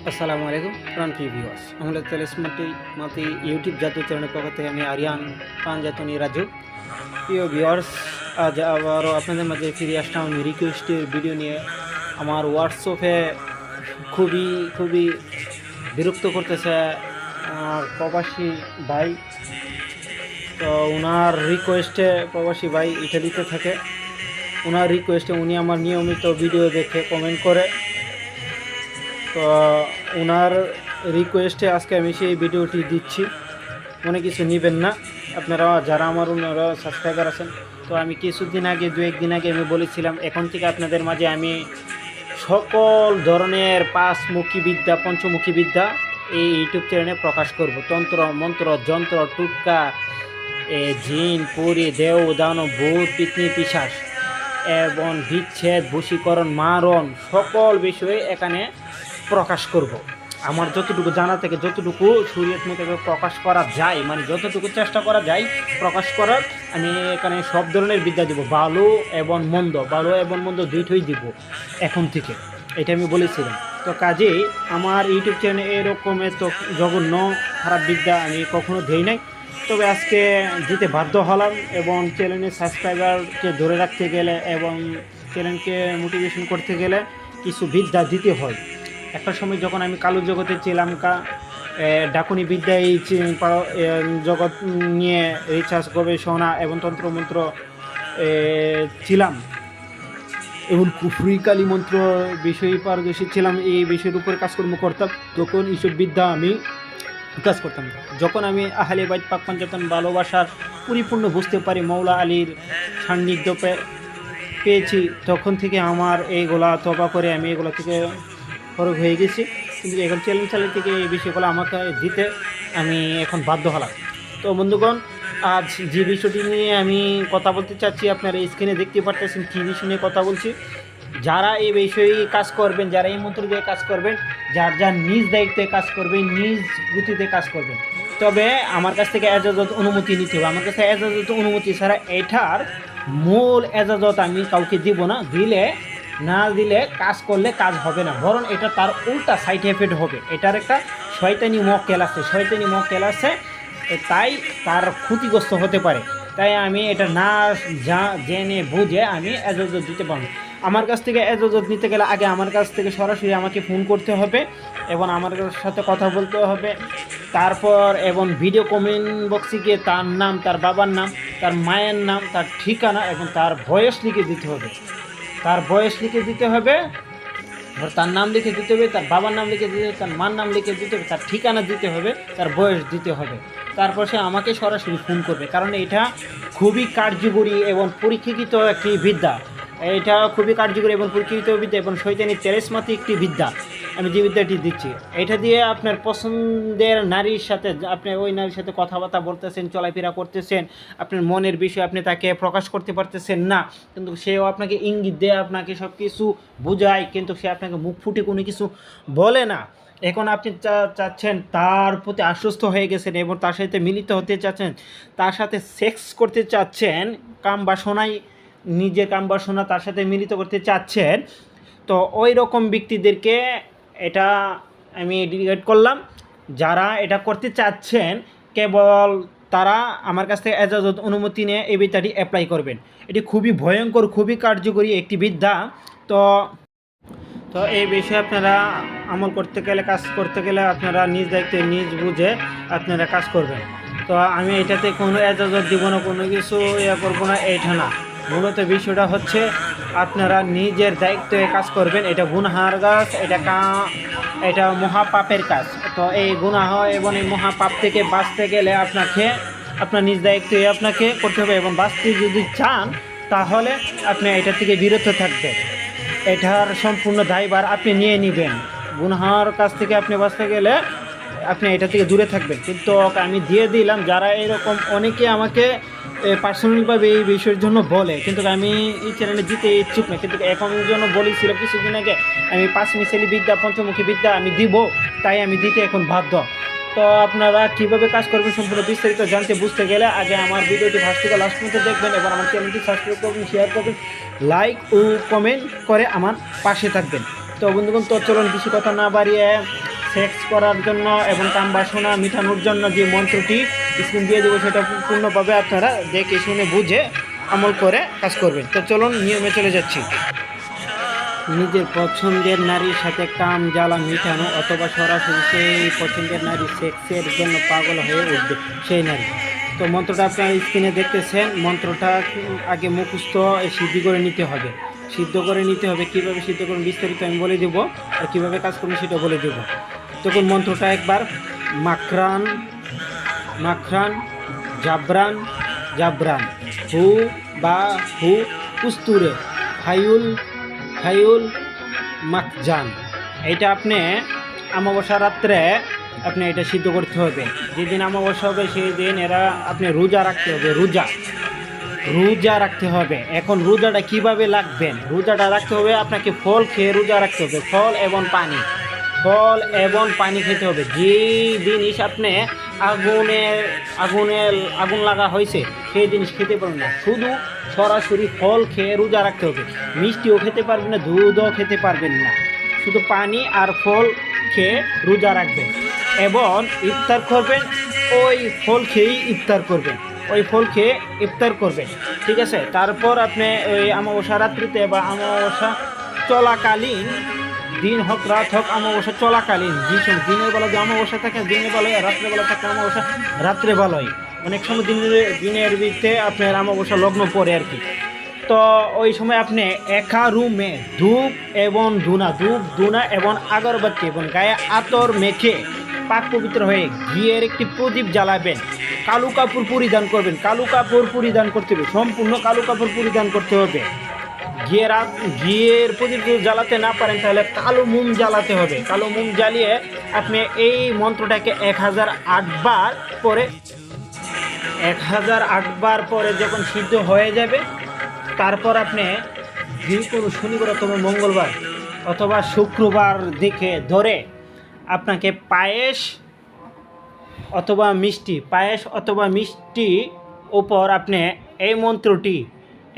আসসালামু আলাইকুম প্রাণপ্রিয় ভিউয়ার্স, আমাদের তেলেসমাটি মাতি ইউটিউব জাতীয় চ্যানেলের পক্ষ থেকে আমি আরিয়ান প্রাণজাতনী রাজু। প্রিয় ভিউয়ার্স, আজ আবারও আপনাদের মাঝে ফিরে আসলাম আমি রিকোয়েস্টের ভিডিও নিয়ে। আমার হোয়াটসঅ্যাপে খুবই বিরক্ত করতেছে আমার প্রবাসী ভাই। তো ওনার রিকোয়েস্টে, প্রবাসী ভাই ইটালিতে থাকে, ওনার রিকোয়েস্টে উনি আমার নিয়মিত ভিডিও দেখে কমেন্ট করে। তো ওনার রিকোয়েস্টে আজকে আমি সেই ভিডিওটি দিচ্ছি, মনে কিছু নেবেন না আপনারা যারা ওনারা সাবস্ক্রাইবার আছেন। তো আমি কিছুদিন আগে, দু একদিন আগে আমি বলেছিলাম এখন থেকে আপনাদের মাঝে আমি সকল ধরনের পাঁচমুখী বিদ্যা, পঞ্চমুখী বিদ্যা এই ইউটিউব চ্যানেলে প্রকাশ করব। তন্ত্র, মন্ত্র, যন্ত্র, টুটকা, জিন, পরি, দেও, দানব, ভূত, পিতনি, পিশাচ এবং বিচ্ছেদ, বশীকরণ, মারণ সকল বিষয়ে এখানে প্রকাশ করব। আমার যতটুকু জানা থেকে, যতটুকু শরীয়ত মোতাবেক প্রকাশ করা যায়, মানে যতটুকু চেষ্টা করা যায় প্রকাশ করার, আমি এখানে সব ধরনের বিদ্যা দিব। ভালো এবং মন্দ দুইটাই দিব এখন থেকে, এটা আমি বলেছিলাম। তো কাজেই আমার ইউটিউব চ্যানেলে এরকমের তো জঘন্য খারাপ বিদ্যা আমি কখনো দেই নাই, তবে আজকে দিতে বাধ্য হলাম। এবং চ্যানেলের সাবস্ক্রাইবারকে ধরে রাখতে গেলে এবং চ্যানেলকে মোটিভেশন করতে গেলে কিছু বিদ্যা দিতে হয়। একটা সময় যখন আমি কালো জগতে ছিলাম, ডাকুনি বিদ্যা এই জগৎ নিয়ে রিসার্চ, গবেষণা এবং তন্ত্রমন্ত্র ছিলাম এবং কুফরি কালী মন্ত্র বিষয়ে পারদর্শী ছিলাম, এই বিষয়ের উপর কাজকর্ম করতাম। তখন এইসব বিদ্যা আমি কাজ করতাম। যখন আমি আহলে বাইত পাক পাঞ্জাতন ভালোবাসার পরিপূর্ণ বুঝতে পারি, মৌলা আলীর সান্নিধ্য পেয়েছি, তখন থেকে আমার এইগুলা তবা করে আমি এগুলো থেকে ফরক হয়ে গেছি। কিন্তু এখন চ্যালেঞ্জ চালিয়ে থেকে এই বিষয়গুলো আমাকে দিতে আমি এখন বাধ্য হলাম। তো বন্ধুগণ, আজ যে বিষয়টি নিয়ে আমি কথা বলতে চাচ্ছি, আপনারা স্ক্রিনে দেখতে পারতেছেন কী বিষয় নিয়ে কথা বলছি। যারা এই বিষয়ে কাজ করবেন, যারা এই মন্ত্র দিয়ে কাজ করবেন, যার নিজ দায়িত্বে কাজ করবেন, নিজ গতিতে কাজ করবেন, তবে আমার কাছ থেকে এজাজত অনুমতি নিতে হবে। আমার কাছে এজাজত অনুমতি ছাড়া এটার মূল এজাজত আমি কাউকে দিব না। দিলে কাজ করলে কাজ হবে না, বরং এটা তার উল্টা সাইড এফেক্ট হবে। এটার একটা শয়তানি মক্কেল আছে, তাই তার ক্ষতিগ্রস্ত হতে পারে। তাই আমি এটা না জেনে বুঝে আমি এজাজত দিতে পারবো। আমার কাছ থেকে এজাজত নিতে গেলে আগে আমার কাছ থেকে সরাসরি আমাকে ফোন করতে হবে এবং আমার সাথে কথা বলতে হবে। তারপর এবং ভিডিও কমেন্ট বক্সে গিয়ে তার নাম, তার বাবার নাম, তার মায়ের নাম, তার ঠিকানা এবং তার বয়স লিখে দিতে হবে। তার নাম লিখে দিতে হবে, তার বাবার নাম লিখে দিতে হবে, তার মার নাম লিখে দিতে হবে, তার ঠিকানা দিতে হবে, তার বয়স দিতে হবে। তারপর সে আমাকে সরাসরি ফোন করবে, কারণ এটা খুবই কার্যকরী এবং পরীক্ষিত একটি বিদ্যা। এটা খুবই কার্যকরী এবং পরীক্ষিত বিদ্যা এবং শয়তানি তেরেসমাতি একটি বিদ্যা। আমি যে বিদ্যাটি দিচ্ছি, এটা দিয়ে আপনার পছন্দের নারীর সাথে, আপনি ওই নারীর সাথে কথাবার্তা বলতেছেন, চলাফেরা করতেছেন, আপনার মনের বিষয় আপনি তাকে প্রকাশ করতে পারতেছেন না, কিন্তু সেও আপনাকে ইঙ্গিত দেয়, আপনাকে সব কিছু বোঝায়, কিন্তু সে আপনাকে মুখ ফুটে কোনো কিছু বলে না। এখন আপনি চাচ্ছেন, তার প্রতি আশ্বস্ত হয়ে গেছেন এবং তার সাথে মিলিত হতে চাচ্ছেন, তার সাথে সেক্স করতে চাচ্ছেন, নিজের কাম বাসনা তার সাথে মিলিত করতে চাচ্ছেন। তো ওই রকম ব্যক্তিদেরকে এটা আমি ডিলিগেট করলাম। যারা এটা করতে চাচ্ছেন, কেবল তারা আমার কাছ থেকে এজাজত অনুমতি নিয়ে এই বিদ্যাটি অ্যাপ্লাই করবেন। এটি খুবই ভয়ঙ্কর, খুবই কার্যকরী একটি বিদ্যা। তো এই বিষয়ে আপনারা আমল করতে গেলে, কাজ করতে গেলে আপনারা নিজ দায়িত্বে, নিজ বুঝে আপনারা কাজ করবেন। তো আমি এটাতে কোনো এজাজত দিব না, কোনো কিছু করবো না, এইটা না। মূলত বিষয়টা হচ্ছে আপনারা নিজের দায়িত্বে কাজ করবেন। এটা গুনাহার কাজ, এটা মহাপাপের কাজ। তো এই গুনাহ এবং এই মহাপাপ থেকে বাঁচতে গেলে আপনার নিজ দায়িত্বে আপনাকে করতে হবে, এবং বাঁচতে যদি চান তাহলে আপনি এটা থেকে বিরত থাকবেন। এটার সম্পূর্ণ দায়ভার আপনি নিয়ে নেবেন। গুনাহার কাছ থেকে আপনি বাঁচতে গেলে আপনি এটা থেকে দূরে থাকবেন। কিন্তু আমি দিয়ে দিলাম, যারা এরকম অনেকে আমাকে পার্সোনালভাবে এই বিষয়ের জন্য বলে, কিন্তু আমি এই চ্যানেলে দিতে ইচ্ছুক না। কিন্তু এখন জন্য বলেছিলাম কিছুদিন আগে, আমি পাঁচমিশালি বিদ্যা, পঞ্চমুখী বিদ্যা আমি দিব, তাই আমি দিতে এখন বাধ্য। তো আপনারা কীভাবে কাজ করবেন সম্পূর্ণ বিস্তারিত জানতে, বুঝতে গেলে আগে আমার ভিডিওটি ফার্স্ট থেকে লাস্ট পর্যন্ত দেখবেন এবং আমার চ্যানেলটি সাবস্ক্রাইব করবেন, শেয়ার করবেন, লাইক ও কমেন্ট করে আমার পাশে থাকবেন। তো বন্ধুগণ, তো চলুন বেশি কথা না বাড়িয়ে সেক্স করার জন্য এবং কাম বাসনা মিটানোর জন্য যে মন্ত্রটি স্ক্রিন দিয়ে দেবো সেটা পূর্ণভাবে আপনারা দেখে শুনে বুঝে আমল করে কাজ করবেন। তো চলুন নিয়মে চলে যাচ্ছি। নিজের পছন্দের নারীর সাথে কাম জ্বালা মিটানো অথবা সরাসরি সেই পছন্দের নারী সেক্সের জন্য পাগল হয়ে উঠবে সেই নারী। তো মন্ত্রটা আপনারা স্ক্রিনে দেখতেছেন। মন্ত্রটা আগে মুখস্থ সিদ্ধ করে নিতে হবে। কীভাবে সিদ্ধ করুন বিস্তারিত আমি বলে দেবো, আর কীভাবে কাজ করুন সেটা বলে দেবো। তখন মন্ত্রটা একবার মাখরান মাখরান জাবরান জাবরান হু বা হু কুস্তুরে হায়ুল হায়ুল মাকজান, এটা আপনি অমাবস্যা রাত্রে আপনি এটা সিদ্ধ করতে হবে। যেদিন অমাবস্যা হবে সেই দিন আপনি রোজা রাখতে হবে। রোজা রাখতে হবে। এখন রোজাটা কিভাবে রাখবেন? রোজাটা রাখতে হবে আপনাকে ফল খেয়ে রোজা রাখতে হবে। ফল এবং পানি খেতে হবে। যে জিনিস আপনি আগুন লাগা হয়েছে সেই জিনিস খেতে পারবেন না। শুধু সরাসরি ফল খেয়ে রোজা রাখতে হবে। মিষ্টিও খেতে পারবেন না, দুধও খেতে পারবেন না। শুধু পানি আর ফল খেয়ে রোজা রাখবেন এবং ইফতার করবেন। ওই ফল খেয়েই ইফতার করবেন। ঠিক আছে? তারপর আপনি ওই অমাবস্যা রাত্রিতে বা অমাবস্যা চলাকালীন, দিন হোক রাত হোক, অমাবস্যা চলাকালীন দিনের বেলা যে অমাবস্যা থাকে দিনের বেলায়, রাত্রেবেলা থাকে অমাবস্যা রাত্রেবেলায়। অনেক সময় দিনের ভিতরে আপনার অমাবস্যা লগ্ন পড়ে আর কি। তো ওই সময় আপনি একা রুমে ধূপ ধুনা এবং আগরবাতি এবং গায়ে আতর মেখে পাক পবিত্র হয়ে ঘিয়ের একটি প্রদীপ জ্বালাবেন। কালো কাপড় পরিধান করবেন। সম্পূর্ণ কালো কাপড় পরিধান করতে হবে। ঘিয়ের প্রদীপ যদি জ্বালাতে না পারেন তাহলে কালো মোম জ্বালাতে হবে। কালো মোম জ্বালিয়ে আপনি এই মন্ত্রটাকে 1008 বার পরে যখন সিদ্ধ হয়ে যাবে, তারপর আপনি যে কোনো শনিবার অথবা মঙ্গলবার অথবা শুক্রবার দেখে ধরে আপনাকে পায়েস অথবা মিষ্টি উপর আপনি এই মন্ত্রটি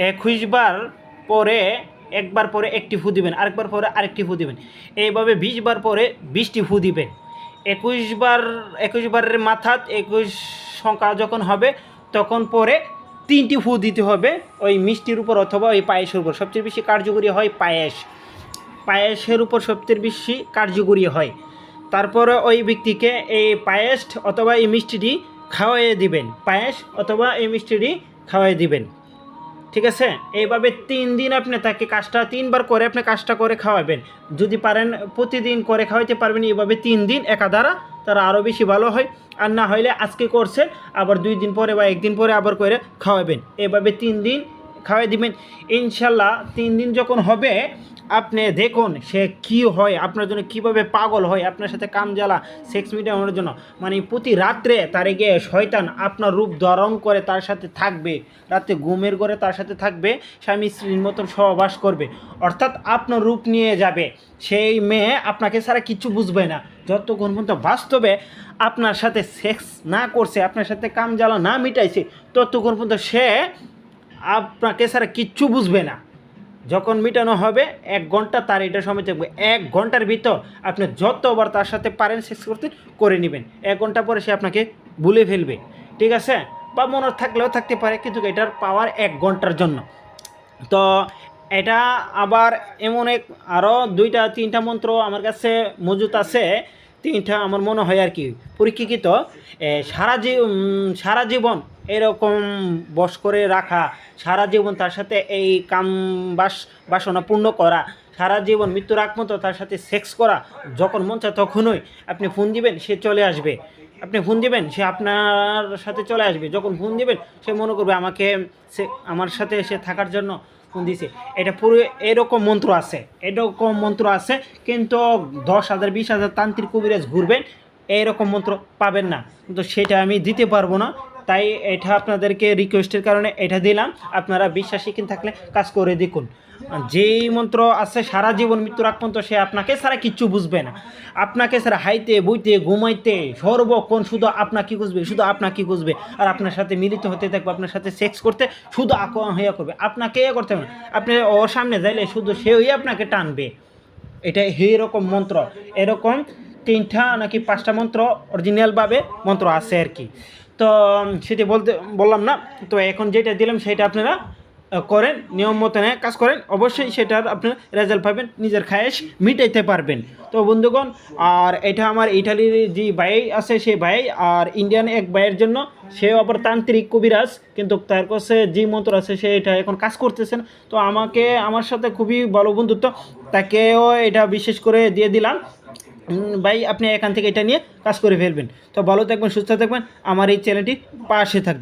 21 বার পরে, একবার পরে একটি ফু দিবেন, আরেকবার পরে আরেকটি ফু দিবেন, এইভাবে 20 বার পরে 20টি ফু দিবেন। 21 বারের মাথাত 21 সংখ্যা যখন হবে তখন পরে 3টি ফু দিতে হবে ওই মিষ্টির উপর অথবা ওই পায়েসের উপর। সবচেয়ে বেশি কার্যকরী হয় পায়েসের উপর সবচেয়ে বেশি কার্যকরী হয়। তারপরে ওই ব্যক্তিকে এই পায়েস অথবা এই মিষ্টিটি খাওয়াইয়ে দিবেন। ঠিক আছে? এইভাবে 3 দিন আপনি তাকে কাজটা 3 বার করে আপনি কাজটা করে খাওয়াবেন। যদি পারেন প্রতিদিন করে খাওয়াইতে পারবেন। এইভাবে 3 দিন একাধারা, তারা আরও বেশি ভালো হয়। আর না হইলে আজকে করছেন আবার 2 দিন পরে বা 1 দিন পরে আবার করে খাওয়াবেন। এভাবে 3 দিন খাওয়াই দিবেন। ইনশাল্লাহ 3 দিন যখন হবে আপনি দেখুন সে কি হয়, আপনার জন্য কিভাবে পাগল হয়, আপনার সাথে কামজ্বালা সেক্স মিটানোর জন্য। মানে প্রতি রাত্রে তার গিয়ে শয়তান আপনার রূপ ধারণ করে তার সাথে থাকবে, রাতে ঘুমের ঘরে তার সাথে থাকবে, স্বামী স্ত্রীর মতন সহবাস করবে, অর্থাৎ আপনার রূপ নিয়ে যাবে। সেই মেয়ে আপনাকে ছাড়া কিচ্ছু বুঝবে না। যতক্ষণ পর্যন্ত বাস্তবে আপনার সাথে সেক্স না করছে, আপনার সাথে কামজ্বালা না মিটাইছে, ততক্ষণ পর্যন্ত সে আপনাকে ছাড়া কিচ্ছু বুঝবে না। যখন মিটানো হবে 1 ঘন্টা তার এটা সময় থাকবে। 1 ঘন্টার ভিতর আপনি যতবার তার সাথে পারেন সেক্স করতে করে নেবেন। 1 ঘন্টা পরে সে আপনাকে ভুলে ফেলবে। ঠিক আছে? বা মনে থাকলেও থাকতে পারে, কিন্তু এটার পাওয়ার 1 ঘন্টার জন্য। তো এটা আবার এমন আরও 2-3টা মন্ত্র আমার কাছে মজুত আছে। 3টা আমার মনে হয় আর কি পরীক্ষিত। সারা জীবন এরকম বশ করে রাখা, সারা জীবন তার সাথে এই বাসনা পূর্ণ করা, সারা জীবন মৃত্যুর আগ পর্যন্ত তার সাথে সেক্স করা। যখন মন চায় তখনই আপনি ফোন দিবেন, সে চলে আসবে। সে আপনার সাথে চলে আসবে। যখন ফোন দিবেন সে মনে করবে আমার সাথে সে থাকার জন্য ফোন দিছে। এটা পুরো এরকম মন্ত্র আছে, কিন্তু 10,000 20,000 তান্ত্রিক কবিরাজ ঘুরবেন, এইরকম মন্ত্র পাবেন না। কিন্তু সেটা আমি দিতে পারবো না, তাই এটা আপনাদেরকে রিকোয়েস্টের কারণে এটা দিলাম। আপনারা বিশ্বাসী থাকলে কাজ করে দেখুন। যেই মন্ত্র আছে সারা জীবন মৃত্যুর আগ পর্যন্ত সে আপনাকে ছাড়া কিচ্ছু বুঝবে না। আপনাকে ছাড়া হাইতে বইতে ঘুমাইতে সর্বক্ষণ শুধু আপনাকে খুঁজবে আর আপনার সাথে মিলিত হতে থাকবে, আপনার সাথে সেক্স করতে শুধু হইয়া করবে। আপনাকে করতে হবে না, আপনি ওর সামনে যাইলে শুধু সেই আপনাকে টানবে। এটা এরকম মন্ত্র, এরকম 3টা নাকি 5টা মন্ত্র অরিজিনালভাবে মন্ত্র আছে আর কি। তো সেটি বললাম না। তো এখন যেটা দিলাম সেটা আপনারা করেন, নিয়ম মতন কাজ করেন, অবশ্যই সেটার আপনার রেজাল্ট পাবেন, নিজের খায়েশ মিটাইতে পারবেন। তো বন্ধুগণ, আর এটা আমার ইটালির যে ভাই আছে সেই ভাই, আর ইন্ডিয়ান এক ভাইয়ের জন্য, সেও আবার তান্ত্রিক কবিরাজ, কিন্তু তার কাছে যে মন্ত্র আছে সে এটা এখন কাজ করতেছেন। তো আমার সাথে খুবই ভালো বন্ধুত্ব, তাকেও এটা বিশেষ করে দিয়ে দিলাম। ভাই আপনি এখান থেকে এটা নিয়ে কাজ করে ফেলবেন। তো ভালো থাকবেন, সুস্থ থাকবেন, আমার এই চ্যানেলটি পাশে থাকবেন।